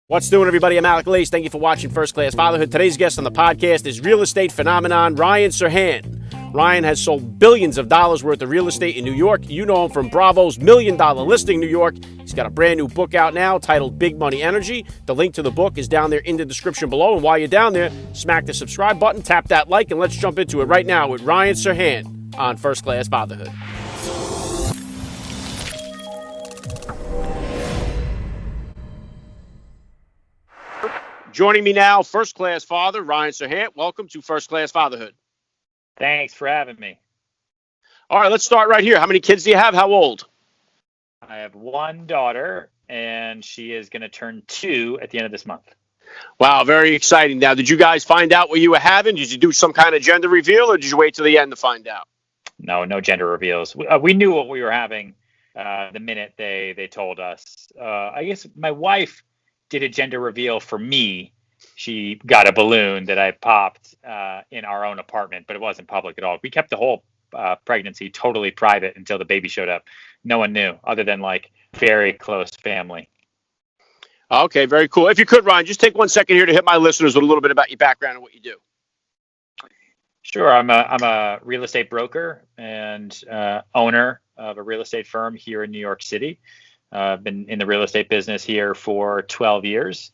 What's doing, everybody? I'm Alec. Thank you for watching First Class Fatherhood. Today's guest on the podcast is real estate phenomenon Ryan Serhant. Ryan has sold billions of dollars worth of real estate in New York. You know him from Bravo's $1 Million Listing New York. He's got a brand new book out now titled Big Money Energy. The link to the book is down there in the description below. And while you're down there, smack the subscribe button, tap that like, and let's jump into it right now with Ryan Serhant on First Class Fatherhood. Joining me now, First Class Father, Ryan Serhant. Welcome to First Class Fatherhood. Thanks for having me. All right, let's start right here. How many kids do you have? How old? I have one daughter, and she is going to turn 2 at the end of this month. Wow, very exciting. Now, did you guys find out what you were having? Did you do some kind of gender reveal, or did you wait till the end to find out? No gender reveals. We knew what we were having the minute they told us. I guess my wife did a gender reveal for me. She got a balloon that I popped in our own apartment, but it wasn't public at all. We kept the whole pregnancy totally private until the baby showed up. No one knew other than like very close family. Okay, very cool. If you could, Ryan, just take 1 second here to hit my listeners with a little bit about your background and what you do. Sure. I'm a real estate broker and owner of a real estate firm here in New York City. I've been in the real estate business here for 12 years.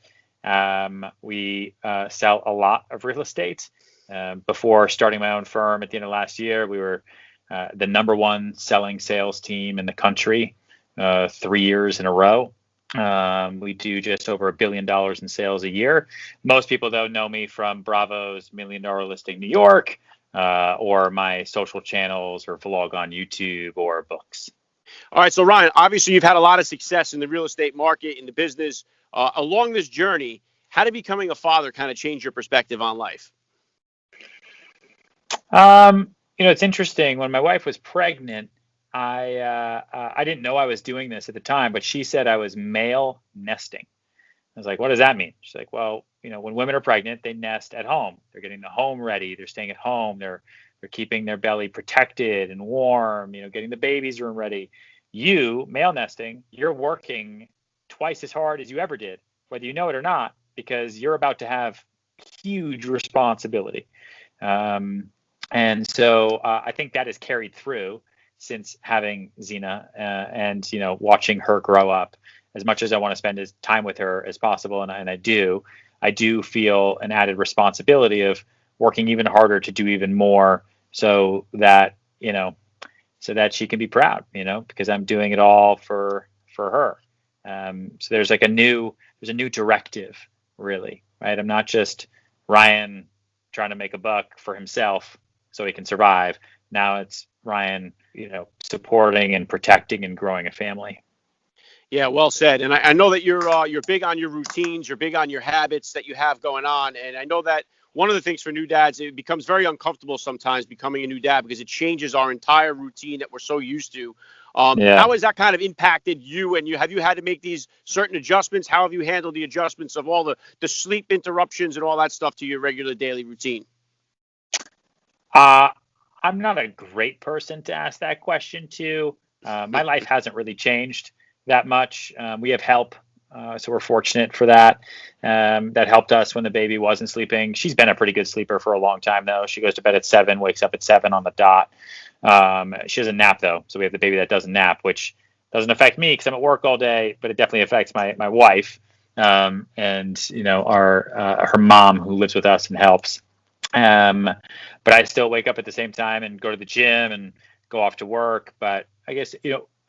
We sell a lot of real estate. Before starting my own firm at the end of last year, we were the number one selling sales team in the country 3 years in a row. We do just over $1 billion in sales a year. Most people, though, know me from Bravo's $1 Million Listing New York, or my social channels, or vlog on YouTube, or books. All right, so Ryan, obviously you've had a lot of success in the real estate market, in the business. Along this journey, how did becoming a father kind of change your perspective on life? It's interesting. When my wife was pregnant, I didn't know I was doing this at the time, but she said I was male nesting. I was like, what does that mean? She's like, well, when women are pregnant, they nest at home. They're getting the home ready. They're staying at home. They're keeping their belly protected and warm, getting the baby's room ready. You, male nesting, you're working twice as hard as you ever did, whether you know it or not, because you're about to have huge responsibility. And so I think that has carried through since having Zena and watching her grow up. As much as I want to spend as time with her as possible, and I do feel an added responsibility of working even harder to do even more, so that she can be proud, because I'm doing it all for her. So there's a new directive, really, right? I'm not just Ryan trying to make a buck for himself so he can survive. Now it's Ryan, supporting and protecting and growing a family. Yeah, well said. And I know that you're big on your routines, you're big on your habits that you have going on. And I know that one of the things for new dads, it becomes very uncomfortable sometimes becoming a new dad, because it changes our entire routine that we're so used to. How has that kind of impacted you? And have you had to make these certain adjustments? How have you handled the adjustments of all the sleep interruptions and all that stuff to your regular daily routine? I'm not a great person to ask that question to. My life hasn't really changed that much. We have help, so we're fortunate for that. That helped us when the baby wasn't sleeping. She's been a pretty good sleeper for a long time, though. She goes to bed at 7, wakes up at 7 on the dot. She doesn't nap, though, so we have the baby that doesn't nap, which doesn't affect me because I'm at work all day, but it definitely affects my wife, and her mom, who lives with us and helps. But I still wake up at the same time and go to the gym and go off to work. But I guess,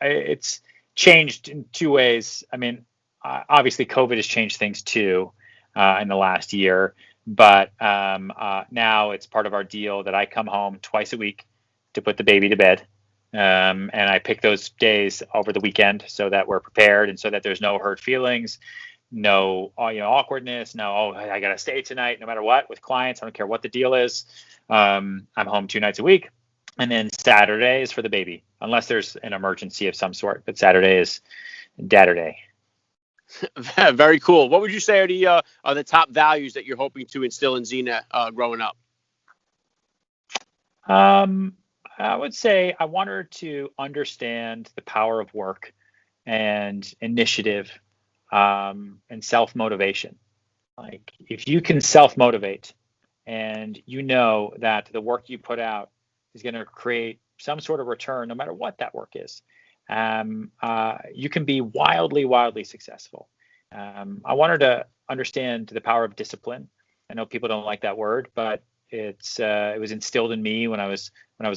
it's changed in two ways. I mean, obviously COVID has changed things too, in the last year, but now it's part of our deal that I come home twice a week to put the baby to bed. And I pick those days over the weekend so that we're prepared and so that there's no hurt feelings, no awkwardness, no, I gotta stay tonight no matter what with clients. I don't care what the deal is. I'm home 2 nights a week, and then Saturday is for the baby, unless there's an emergency of some sort. But Saturday is Dadder Day. Very cool. What would you say are the top values that you're hoping to instill in Zena growing up? I would say I want her to understand the power of work and initiative. and self-motivation. Like if you can self-motivate and you know that the work you put out is going to create some sort of return, no matter what that work is, you can be wildly, wildly successful. I wanted to understand the power of discipline. I know people don't like that word, but it was instilled in me when I was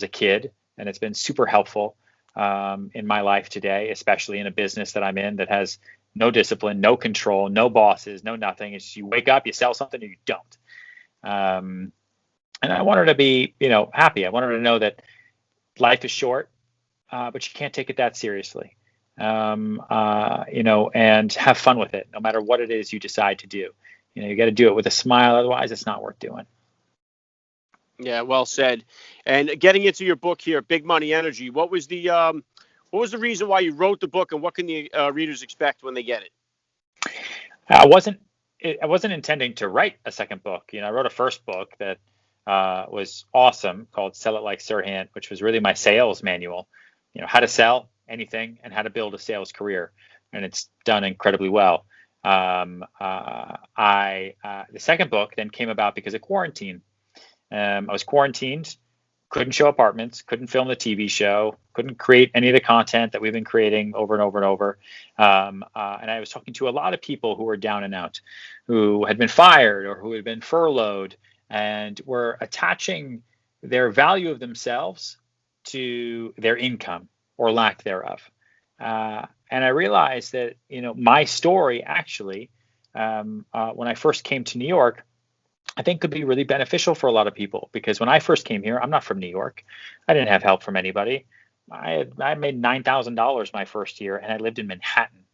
a kid, and it's been super helpful in my life today, especially in a business that I'm in that has no discipline, no control, no bosses, no nothing. It's just you wake up, you sell something, or you don't. And I wanted to be, happy. I wanted to know that life is short, but you can't take it that seriously. And have fun with it, no matter what it is you decide to do. You got to do it with a smile, otherwise it's not worth doing. Yeah, well said. And getting into your book here, Big Money Energy, what was the reason why you wrote the book, and what can the readers expect when they get it? I wasn't intending to write a second book. I wrote a first book that was awesome called Sell It Like Serhant, which was really my sales manual. How to sell anything and how to build a sales career, and it's done incredibly well. The second book then came about because of quarantine. I was quarantined, couldn't show apartments, couldn't film the TV show, couldn't create any of the content that we've been creating over and over and over. And I was talking to a lot of people who were down and out, who had been fired or who had been furloughed, and were attaching their value of themselves to their income or lack thereof. And I realized that, my story actually, when I first came to New York, I think could be really beneficial for a lot of people, because when I first came here, I'm not from New York. I didn't have help from anybody. I made $9,000 my first year, and I lived in Manhattan,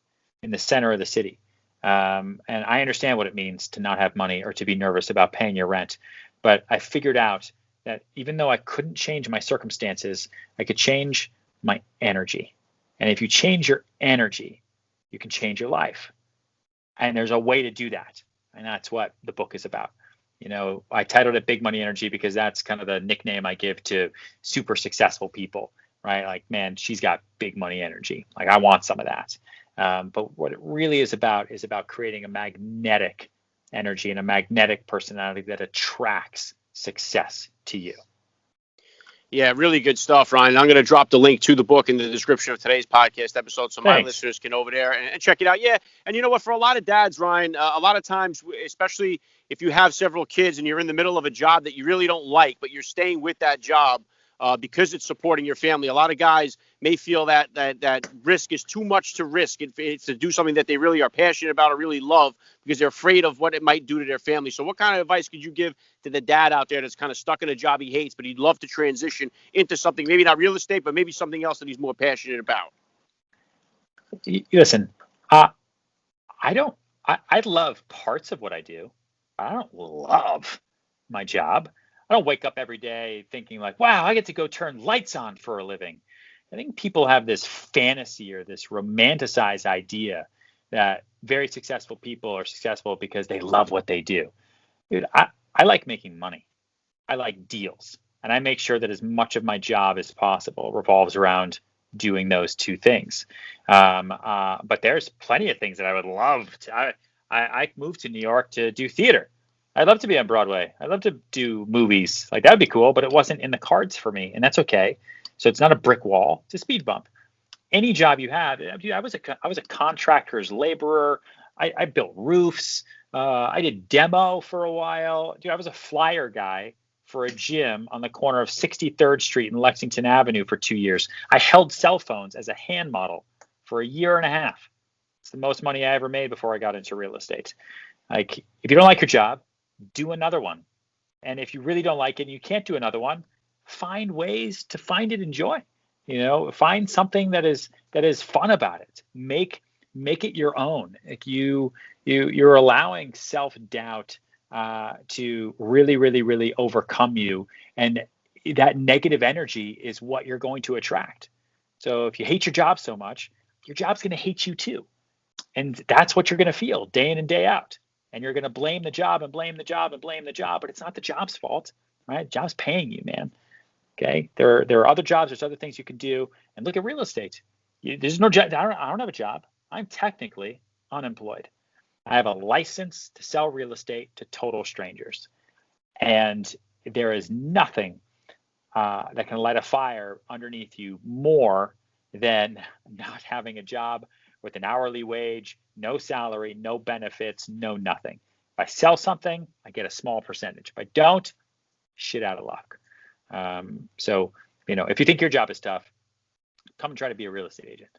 in the center of the city. And I understand what it means to not have money or to be nervous about paying your rent. But I figured out that even though I couldn't change my circumstances, I could change my energy. And if you change your energy, you can change your life. And there's a way to do that. And that's what the book is about. I titled it Big Money Energy because that's kind of the nickname I give to super successful people, right? Like, man, she's got big money energy. Like, I want some of that. But what it really is about creating a magnetic energy and a magnetic personality that attracts success to you. Yeah, really good stuff, Ryan. I'm going to drop the link to the book in the description of today's podcast episode, so my listeners can over there and check it out. Yeah, and you know what? For a lot of dads, Ryan, a lot of times, especially if you have several kids and you're in the middle of a job that you really don't like, but you're staying with that job because it's supporting your family. A lot of guys may feel that risk is too much to risk. It's to do something that they really are passionate about or really love, because they're afraid of what it might do to their family. So what kind of advice could you give to the dad out there that's kind of stuck in a job he hates, but he'd love to transition into something, maybe not real estate, but maybe something else that he's more passionate about? Listen, I love parts of what I do. I don't love my job. I don't wake up every day thinking like, wow, I get to go turn lights on for a living. I think people have this fantasy or this romanticized idea that very successful people are successful because they love what they do. Dude, I like making money. I like deals. And I make sure that as much of my job as possible revolves around doing those two things. But there's plenty of things that I would love to. I moved to New York to do theater. I'd love to be on Broadway. I'd love to do movies. Like, that would be cool, but it wasn't in the cards for me, and that's okay. So it's not a brick wall. It's a speed bump. Any job you have. I was a contractor's laborer. I built roofs. I did demo for a while. I was a flyer guy for a gym on the corner of 63rd Street and Lexington Avenue for 2 years. I held cell phones as a hand model for a year and a half. It's the most money I ever made before I got into real estate. Like, if you don't like your job, do another one. And if you really don't like it and you can't do another one, find ways to find it enjoy. Find something that is fun about it. Make it your own. Like, you're allowing self-doubt to really, really, really overcome you. And that negative energy is what you're going to attract. So if you hate your job so much, your job's going to hate you too. And that's what you're going to feel day in and day out. And you're going to blame the job and blame the job and blame the job, but it's not the job's fault, right? The job's paying you, man. Okay. There are other jobs. There's other things you can do. And look at real estate. There's no job. I don't have a job. I'm technically unemployed. I have a license to sell real estate to total strangers. And there is nothing that can light a fire underneath you more than not having a job with an hourly wage, no salary, no benefits, no nothing. If I sell something, I get a small percentage. If I don't, shit out of luck. So, if you think your job is tough, come and try to be a real estate agent.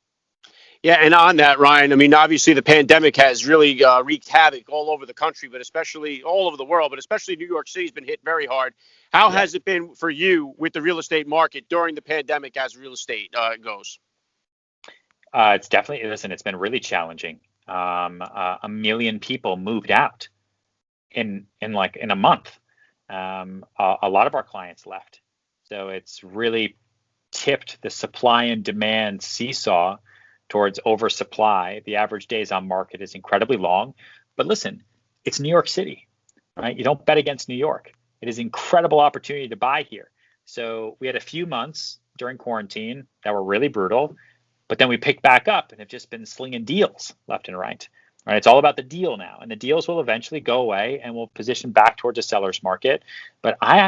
Yeah, and on that, Ryan, I mean, obviously the pandemic has really wreaked havoc all over the country, but especially all over the world, but especially New York City has been hit very hard. How has it been for you with the real estate market during the pandemic as real estate goes? It's definitely, it's been really challenging. 1 million people moved out in a month. A lot of our clients left. So it's really tipped the supply and demand seesaw towards oversupply. The average days on market is incredibly long. But listen, it's New York City, right? You don't bet against New York. It is an incredible opportunity to buy here. So we had a few months during quarantine that were really brutal, but then we picked back up and have just been slinging deals left and right. Right? It's all about the deal now, and the deals will eventually go away and will position back towards a seller's market. But I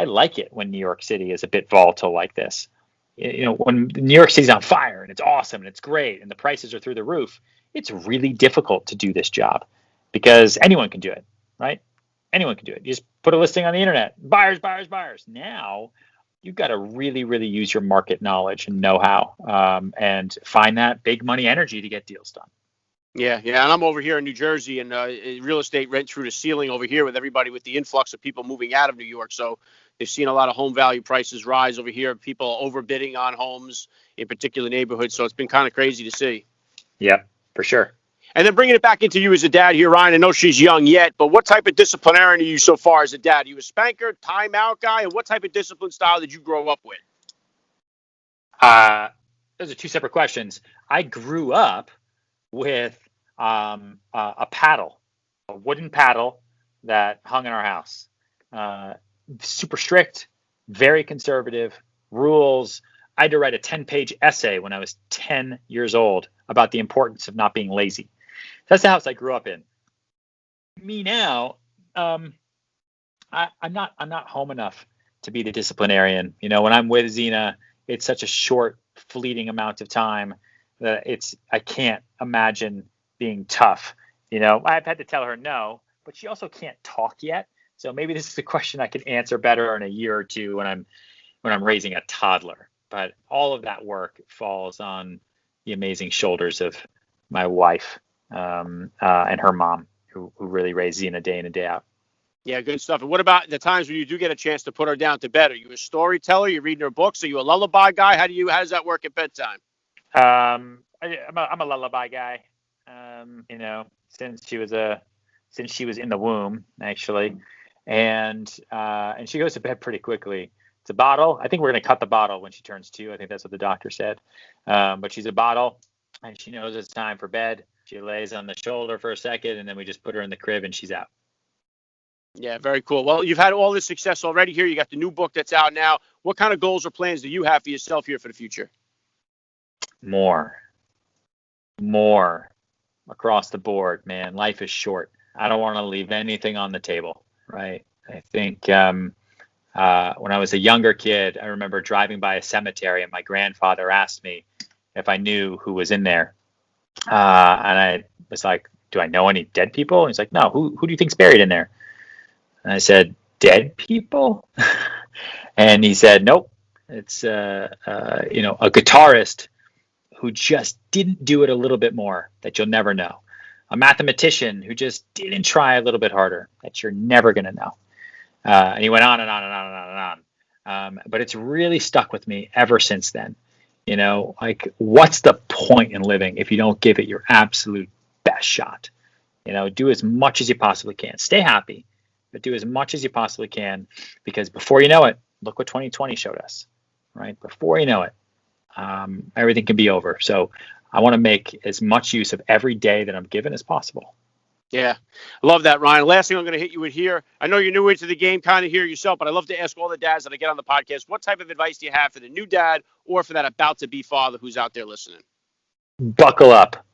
like it when New York City is a bit volatile like this. When New York City's on fire and it's awesome and it's great and the prices are through the roof, it's really difficult to do this job because anyone can do it, right? Anyone can do it. You just put a listing on the internet, buyers, buyers, buyers. Now you've got to really, really use your market knowledge and know-how and find that big money energy to get deals done. Yeah, and I'm over here in New Jersey, and real estate rent through the ceiling over here with everybody with the influx of people moving out of New York. So they've seen a lot of home value prices rise over here. People overbidding on homes in particular neighborhoods. So it's been kind of crazy to see. Yeah, for sure. And then bringing it back into you as a dad here, Ryan. I know she's young yet, but what type of disciplinarian are you so far as a dad? Are you a spanker, timeout guy, and what type of discipline style did you grow up with? Those are two separate questions. I grew up with a paddle, a wooden paddle that hung in our house. Super strict, very conservative rules. I had to write a 10-page essay when I was 10 years old about the importance of not being lazy. That's the house I grew up in. Me now, I'm not home enough to be the disciplinarian. When I'm with Zena, it's such a short, fleeting amount of time that I can't imagine being tough. I've had to tell her no, but she also can't talk yet. So maybe this is a question I can answer better in a year or two when I'm raising a toddler. But all of that work falls on the amazing shoulders of my wife and her mom, who really raised Zena day in and day out. Yeah, good stuff. And what about the times when you do get a chance to put her down to bed? Are you a storyteller? Are you reading her books? Are you a lullaby guy? How does that work at bedtime? I'm a lullaby guy. Since she was in the womb, actually, and she goes to bed pretty quickly. It's a bottle. I think we're going to cut the bottle when she turns 2. I think that's what the doctor said. But she's a bottle, and she knows it's time for bed. She lays on the shoulder for a second, and then we just put her in the crib, and she's out. Yeah, very cool. Well, you've had all this success already here. You got the new book that's out now. What kind of goals or plans do you have for yourself here for the future? More across the board, man. Life is short. I don't want to leave anything on the table, right? I think when I was a younger kid, I remember driving by a cemetery and my grandfather asked me if I knew who was in there. And I was like, do I know any dead people? And he's like, no, who do you think's buried in there? And I said, dead people? And he said, nope, it's a guitarist who just didn't do it a little bit more that you'll never know. A mathematician who just didn't try a little bit harder that you're never going to know. And he went on and on and on and on and on. But it's really stuck with me ever since then. What's the point in living if you don't give it your absolute best shot? Do as much as you possibly can. Stay happy, but do as much as you possibly can, because before you know it, look what 2020 showed us, right? Before you know it, everything can be over. So I want to make as much use of every day that I'm given as possible. Yeah, I love that, Ryan. Last thing I'm going to hit you with here. I know you're new into the game, kind of here yourself, but I love to ask all the dads that I get on the podcast, what type of advice do you have for the new dad or for that about to be father who's out there listening? Buckle up.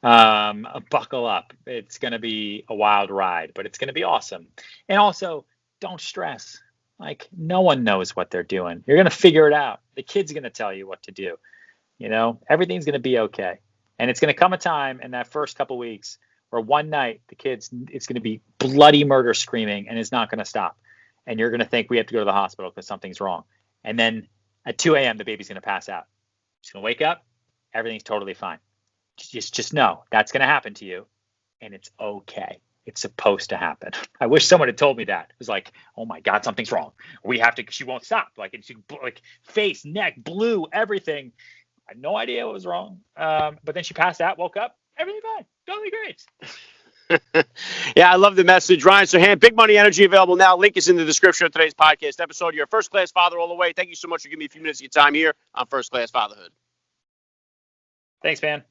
Buckle up. It's going to be a wild ride, but it's going to be awesome. And also, don't stress. Like, no one knows what they're doing. You're going to figure it out. The kid's going to tell you what to do. Everything's going to be okay. And it's going to come a time in that first couple weeks where one night it's going to be bloody murder screaming and it's not going to stop. And you're going to think we have to go to the hospital because something's wrong. And then at 2 a.m., the baby's going to pass out. She's going to wake up. Everything's totally fine. Just know that's going to happen to you, and it's okay. It's supposed to happen. I wish someone had told me that. It was like, oh my God, something's wrong. We have to. She won't stop. Like face, neck, blue, everything. I had no idea what was wrong. But then she passed out, woke up, everything fine, totally great. Yeah, I love the message. Ryan Serhant, Big Money Energy available now. Link is in the description of today's podcast episode. You're a first-class father all the way. Thank you so much for giving me a few minutes of your time here on First Class Fatherhood. Thanks, man.